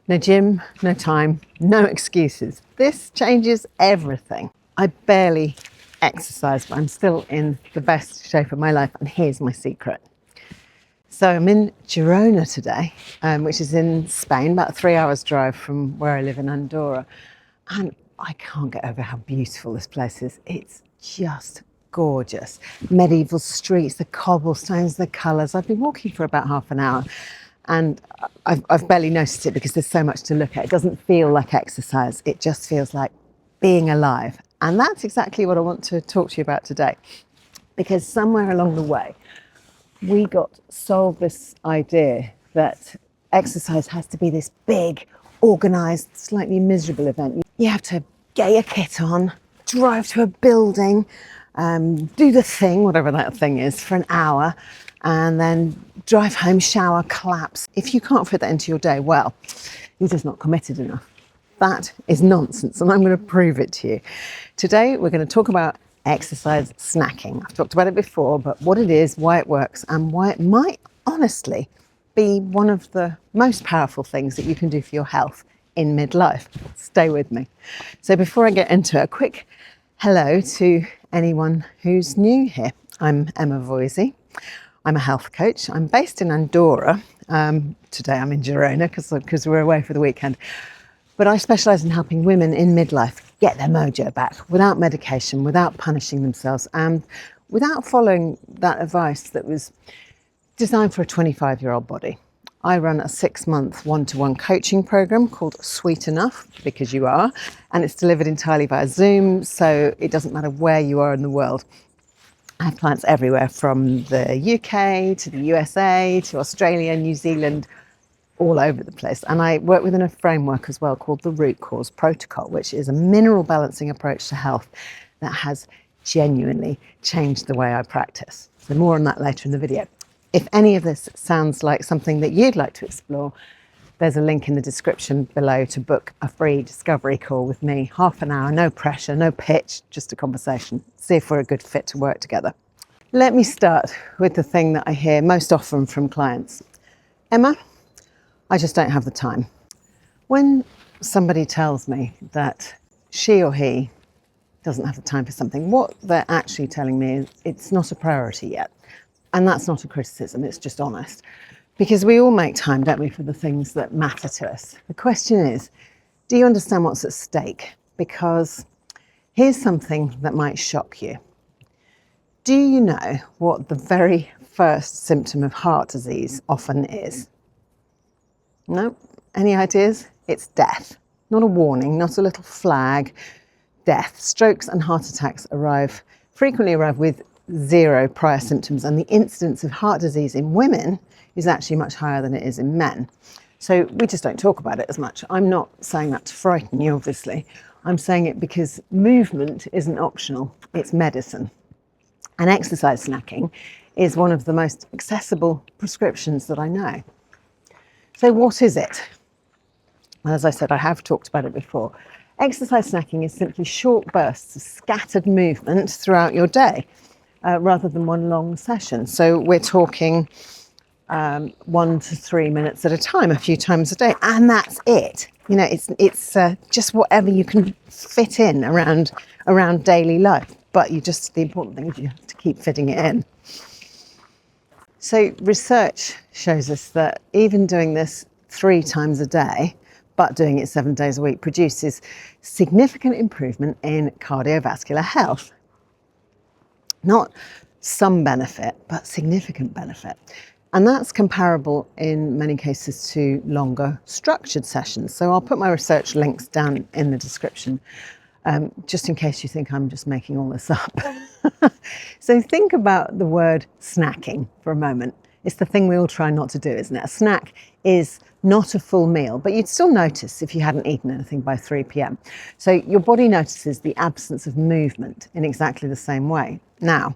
No gym, no time, no excuses. This changes everything. I barely exercise, but I'm still in the best shape of my life, and here's my secret. So I'm in Girona today, which is in Spain, about a 3 hours drive from where I live in Andorra. And I can't get over how beautiful this place is. It's just gorgeous. Medieval streets, the cobblestones, the colours. I've been walking for about half an hour and I've barely noticed it because there's so much to look at. It doesn't feel like exercise. It just feels like being alive. And that's exactly what I want to talk to you about today. Because somewhere along the way, we got sold this idea that exercise has to be this big, organised, slightly miserable event. You have to get your kit on, drive to a building, do the thing, whatever that thing is, for an hour, and then drive home, shower, collapse. If you can't fit that into your day, well, you're just not committed enough. That is nonsense, and I'm going to prove it to you. Today, we're going to talk about exercise snacking. I've talked about it before, but what it is, why it works, and why it might honestly be one of the most powerful things that you can do for your health in midlife. Stay with me. So before I get into it, a quick hello to anyone who's new here. I'm Emma Voysey. I'm a health coach. I'm based in Andorra. Today I'm in Girona because we're away for the weekend. But I specialise in helping women in midlife get their mojo back without medication, without punishing themselves, and without following that advice that was designed for a 25-year-old body. I run a 6-month one-to-one coaching program called Sweet Enough, because you are, and it's delivered entirely via Zoom, so it doesn't matter where you are in the world. I have clients everywhere from the UK to the USA to Australia, New Zealand, all over the place. And I work within a framework as well called the Root Cause Protocol, which is a mineral balancing approach to health that has genuinely changed the way I practice. So more on that later in the video. If any of this sounds like something that you'd like to explore, there's a link in the description below to book a free discovery call with me. Half an hour, no pressure, no pitch, just a conversation. See if we're a good fit to work together. Let me start with the thing that I hear most often from clients. Emma, I just don't have the time. When somebody tells me that she or he doesn't have the time for something, what they're actually telling me is it's not a priority yet. And that's not a criticism, it's just honest. Because we all make time, don't we, for the things that matter to us. The question is, do you understand what's at stake? Because here's something that might shock you. Do you know what the very first symptom of heart disease often is? No? Any ideas? It's death. Not a warning, not a little flag. Death. Strokes and heart attacks frequently arrive with 0 prior symptoms, and the incidence of heart disease in women is actually much higher than it is in men. So we just don't talk about it as much. I'm not saying that to frighten you, obviously. I'm saying it because movement isn't optional, it's medicine. And exercise snacking is one of the most accessible prescriptions that I know. So what is it? Well, as I said, I have talked about it before. Exercise snacking is simply short bursts of scattered movement throughout your day, rather than one long session. So we're talking 1 to 3 minutes at a time, a few times a day, and that's it. You know, it's just whatever you can fit in around daily life. But the important thing is you have to keep fitting it in. So research shows us that even doing this 3 times a day, but doing it 7 days a week, produces significant improvement in cardiovascular health. Not some benefit, but significant benefit. And that's comparable in many cases to longer structured sessions. So I'll put my research links down in the description, just in case you think I'm just making all this up. So think about the word snacking for a moment. It's the thing we all try not to do, isn't it? A snack is not a full meal, but you'd still notice if you hadn't eaten anything by 3 p.m. So your body notices the absence of movement in exactly the same way. Now,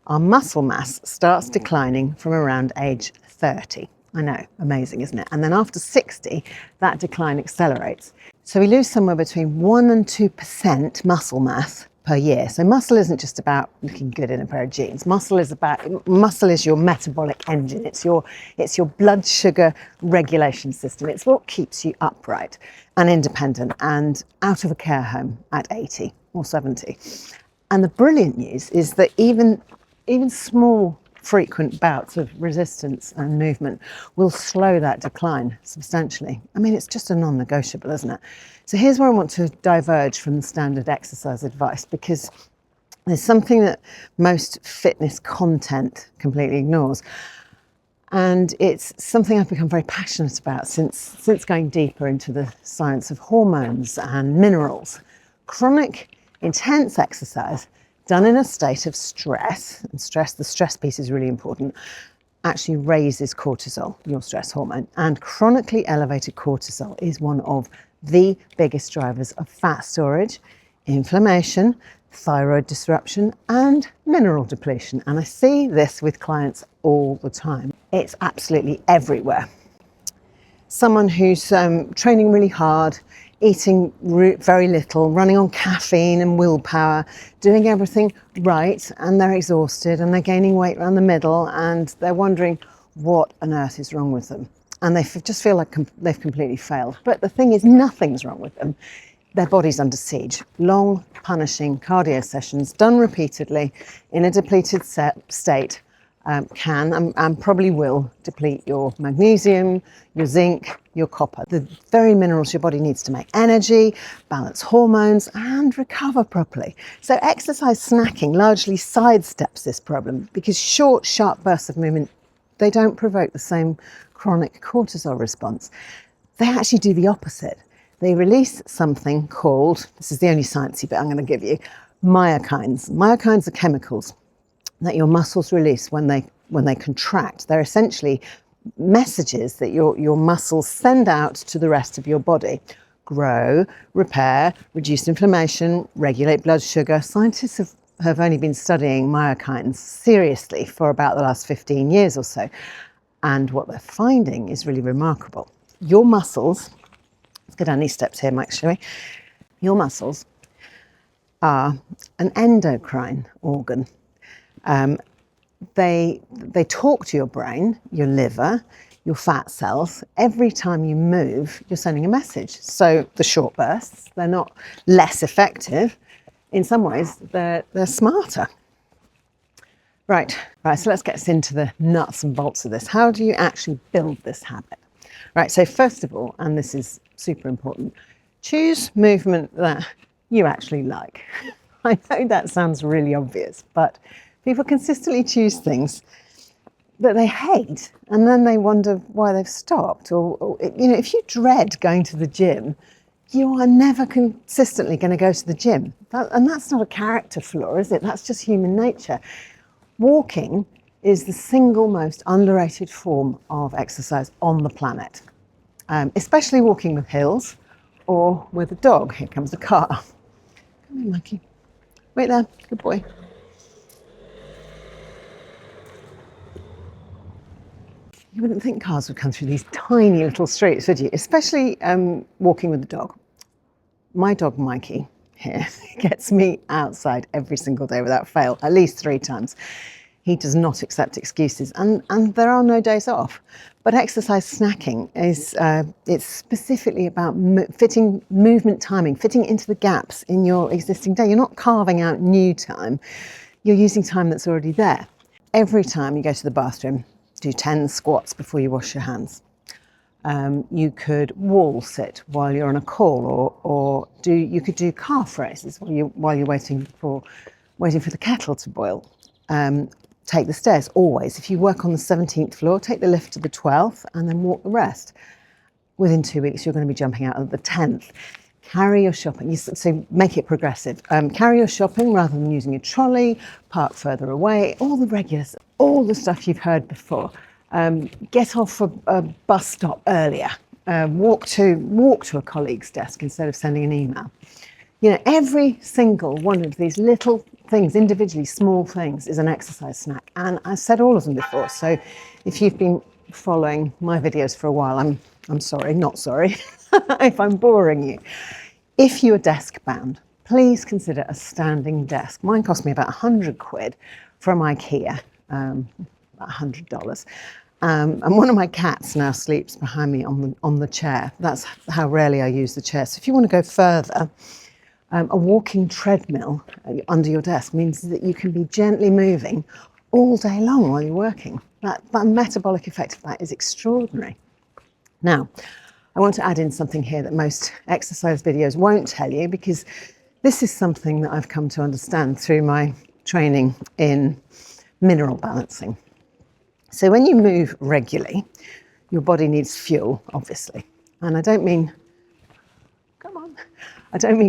our muscle mass starts declining from around age 30. I know, amazing, isn't it? And then after 60, that decline accelerates. So we lose somewhere between 1 and 2% muscle mass per year. So muscle isn't just about looking good in a pair of jeans. Muscle is your metabolic engine. It's your blood sugar regulation system. It's what keeps you upright and independent and out of a care home at 80 or 70. And the brilliant news is that even small frequent bouts of resistance and movement will slow that decline substantially. I mean, it's just a non-negotiable, isn't it? So here's where I want to diverge from the standard exercise advice, because there's something that most fitness content completely ignores. And it's something I've become very passionate about since going deeper into the science of hormones and minerals. Chronic, intense exercise done in a state of stress, and the stress piece is really important, actually raises cortisol, your stress hormone. And chronically elevated cortisol is one of the biggest drivers of fat storage, inflammation, thyroid disruption, and mineral depletion. And I see this with clients all the time. It's absolutely everywhere. Someone who's training really hard, eating very little, running on caffeine and willpower, doing everything right, and they're exhausted and they're gaining weight around the middle and they're wondering what on earth is wrong with them. And they just feel like they've completely failed. But the thing is, nothing's wrong with them. Their body's under siege. Long, punishing cardio sessions done repeatedly in a depleted state can and probably will deplete your magnesium, your zinc, your copper, the very minerals your body needs to make energy, balance hormones, and recover properly. So exercise snacking largely sidesteps this problem because short, sharp bursts of movement, they don't provoke the same chronic cortisol response. They actually do the opposite. They release something called, this is the only sciencey bit I'm going to give you, myokines. Myokines are chemicals that your muscles release when they contract. They're essentially messages that your muscles send out to the rest of your body. Grow, repair, reduce inflammation, regulate blood sugar. Scientists have only been studying myokines seriously for about the last 15 years or so. And what they're finding is really remarkable. Your muscles, let's go down these steps here, Mike, shall we? Your muscles are an endocrine organ. They talk to your brain, your liver, your fat cells. Every time you move, you're sending a message. So the short bursts, they're not less effective. In some ways, they're smarter. Right, so let's get into the nuts and bolts of this. How do you actually build this habit? Right, so first of all, and this is super important, choose movement that you actually like. I know that sounds really obvious, but people consistently choose things that they hate, and then they wonder why they've stopped. Or if you dread going to the gym, you are never consistently going to go to the gym. And that's not a character flaw, is it? That's just human nature. Walking is the single most underrated form of exercise on the planet, especially walking with hills or with a dog. Here comes a car. Come here, Mikey. Wait there. Good boy. You wouldn't think cars would come through these tiny little streets, would you? Especially walking with the dog. My dog, Mikey, here, gets me outside every single day without fail, at least 3 times. He does not accept excuses, and there are no days off. But exercise snacking is it's specifically about fitting movement timing, fitting into the gaps in your existing day. You're not carving out new time. You're using time that's already there. Every time you go to the bathroom, do 10 squats before you wash your hands. You could wall sit while you're on a call, or you could do calf raises while you're waiting for the kettle to boil. Take the stairs always. If you work on the 17th floor, take the lift to the 12th and then walk the rest. Within 2 weeks, you're going to be jumping out at the 10th. Carry your shopping, so make it progressive. Carry your shopping rather than using a trolley, park further away, all the regulars, all the stuff you've heard before. Get off a bus stop earlier. Walk to a colleague's desk instead of sending an email. Every single one of these little things, individually small things, is an exercise snack. And I've said all of them before. So if you've been following my videos for a while, I'm sorry, not sorry, if I'm boring you. If you are desk bound, please consider a standing desk. Mine cost me about 100 quid from IKEA, about $100. And one of my cats now sleeps behind me on the chair. That's how rarely I use the chair. So if you want to go further, a walking treadmill under your desk means that you can be gently moving all day long while you're working. That metabolic effect of that is extraordinary. Now, I want to add in something here that most exercise videos won't tell you, because this is something that I've come to understand through my training in mineral balancing. So when you move regularly, your body needs fuel, obviously. And I don't mean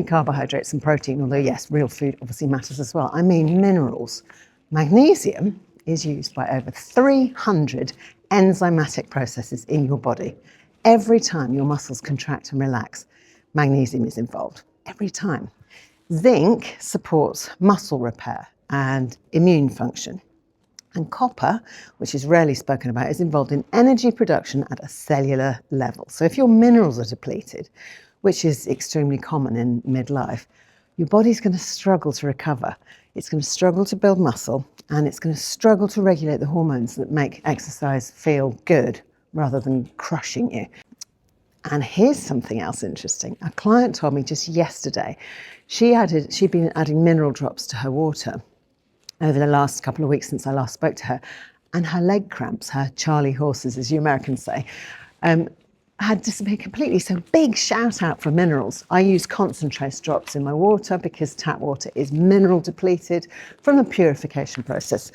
carbohydrates and protein, although yes, real food obviously matters as well. I mean minerals. Magnesium is used by over 300 enzymatic processes in your body. Every time your muscles contract and relax, magnesium is involved. Every time. Zinc supports muscle repair and immune function. And copper, which is rarely spoken about, is involved in energy production at a cellular level. So if your minerals are depleted, which is extremely common in midlife, your body's going to struggle to recover. It's going to struggle to build muscle, and it's going to struggle to regulate the hormones that make exercise feel good rather than crushing you. And here's something else interesting. A client told me just yesterday, she'd been adding mineral drops to her water over the last couple of weeks since I last spoke to her, and her leg cramps, her Charlie horses, as you Americans say, had disappeared completely. So big shout out for minerals. I use concentrate drops in my water because tap water is mineral depleted from the purification process.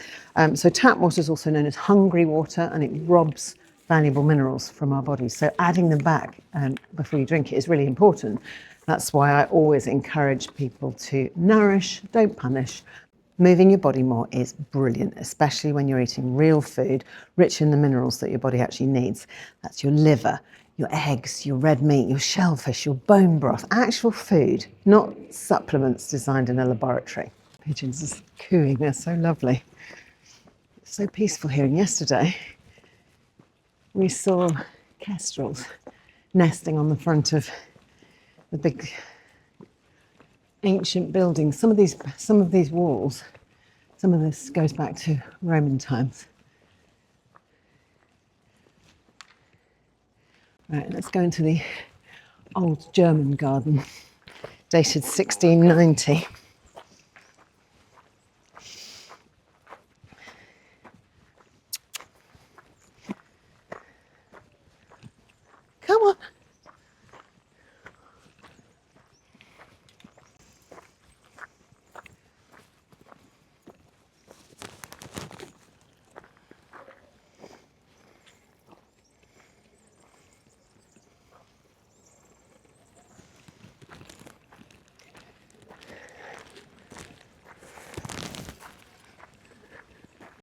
So tap water is also known as hungry water, and it robs valuable minerals from our bodies. So adding them back before you drink it is really important. That's why I always encourage people to nourish, don't punish. Moving your body more is brilliant, especially when you're eating real food, rich in the minerals that your body actually needs. That's your liver, your eggs, your red meat, your shellfish, your bone broth, actual food, not supplements designed in a laboratory. Pigeons are cooing, they're so lovely. It's so peaceful here. And yesterday, we saw kestrels nesting on the front of the big ancient buildings. Some of these walls, some of this goes back to Roman times. Right, let's go into the old German garden, dated 1690. Come on.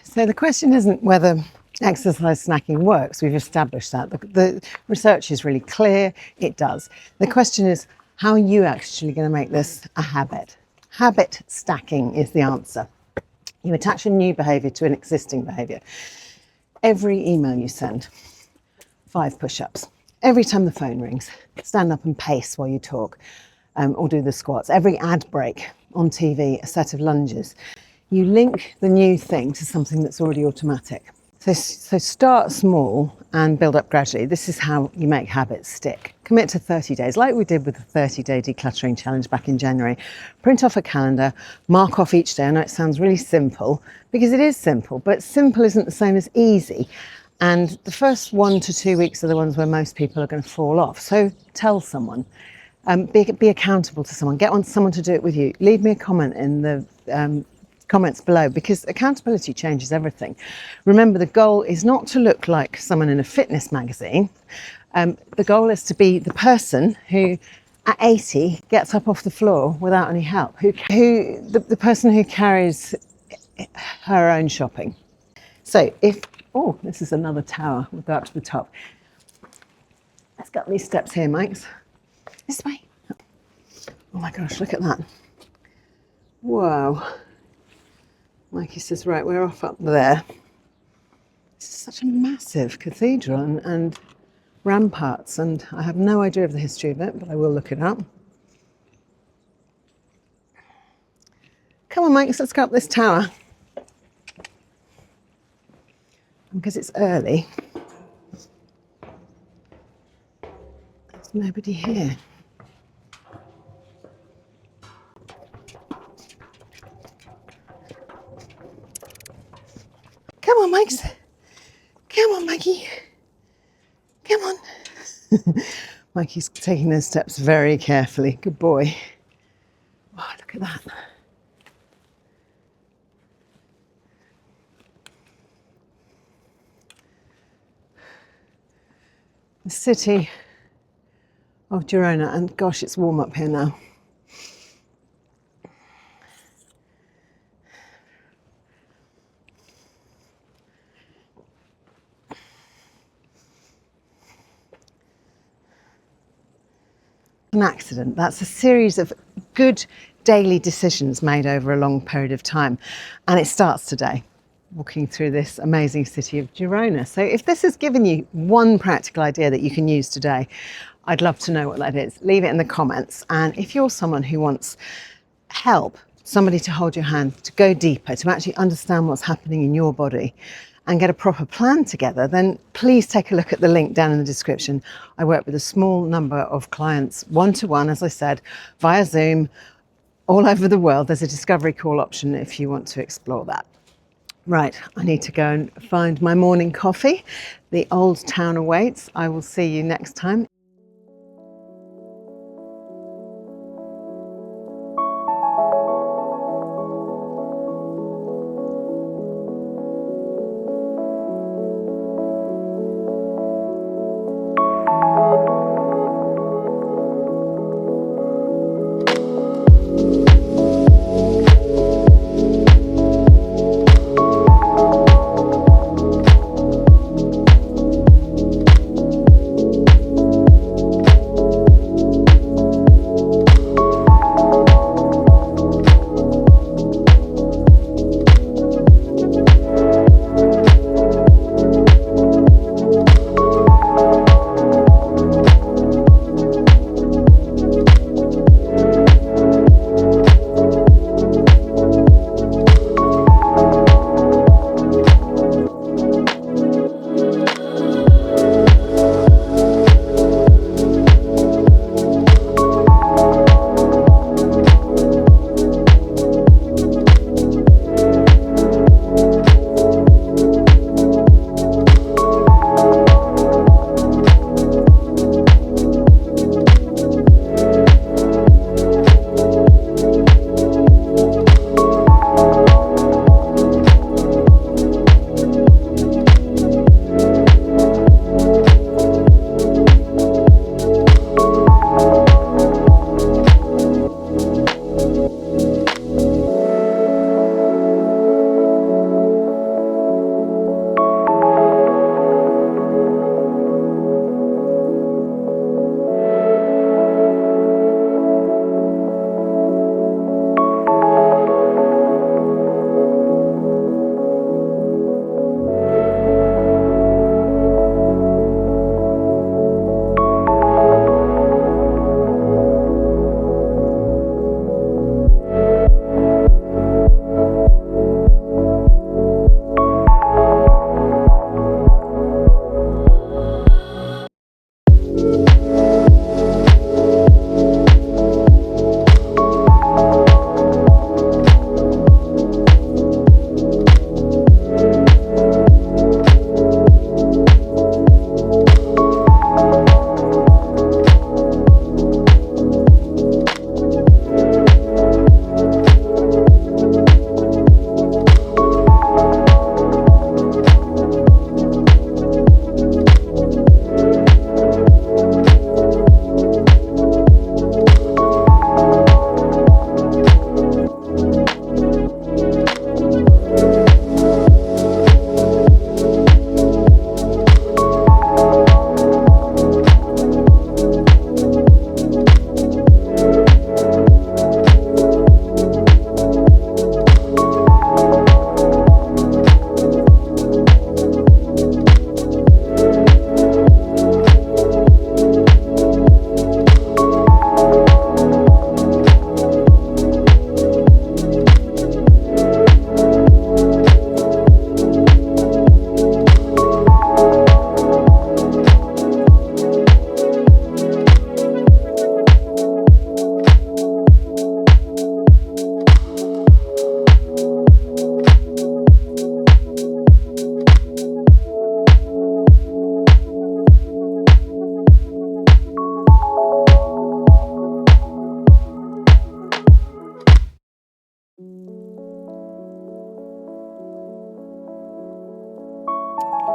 So the question isn't whether exercise snacking works. We've established that. The research is really clear. It does. The question is, how are you actually going to make this a habit? Habit stacking is the answer. You attach a new behaviour to an existing behaviour. Every email you send, 5 push-ups. Every time the phone rings, stand up and pace while you talk, or do the squats. Every ad break on TV, a set of lunges. You link the new thing to something that's already automatic. So start small and build up gradually. This is how you make habits stick. Commit to 30 days, like we did with the 30-day decluttering challenge back in January. Print off a calendar, mark off each day. I know it sounds really simple, because it is simple, but simple isn't the same as easy. And the first 1 to 2 weeks are the ones where most people are going to fall off. So tell someone. Be accountable to someone. Get someone to do it with you. Leave me a comment in the comments below, because accountability changes everything. Remember, the goal is not to look like someone in a fitness magazine. The goal is to be the person who at 80 gets up off the floor without any help, the person who carries her own shopping. So this is another tower. We'll go up to the top. Let's go up these steps here, Mikes. This way. Oh my gosh, look at that. Whoa. Mikey says, right, we're off up there. This is such a massive cathedral and ramparts, and I have no idea of the history of it, but I will look it up. Come on, Mike, let's go up this tower. Because it's early, there's nobody here. Come on, Mike. Come on, Mikey. Come on. Mikey's taking those steps very carefully. Good boy. Oh, look at that. The city of Girona, and gosh, it's warm up here now. An accident. That's a series of good daily decisions made over a long period of time, and it starts today, walking through this amazing city of Girona. So if this has given you one practical idea that you can use today, I'd love to know what that is. Leave it in the comments. And if you're someone who wants help, somebody to hold your hand, to go deeper, to actually understand what's happening in your body and get a proper plan together, then please take a look at the link down in the description. I work with a small number of clients, one-to-one, as I said, via Zoom, all over the world. There's a discovery call option if you want to explore that. Right, I need to go and find my morning coffee. The old town awaits. I will see you next time.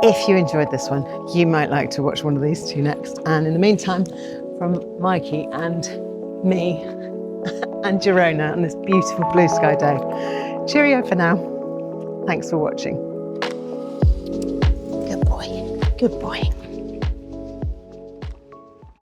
If you enjoyed this one, you might like to watch one of these two next. And in the meantime, from Mikey and me and Girona on this beautiful blue sky day, cheerio for now. Thanks for watching. Good boy, good boy.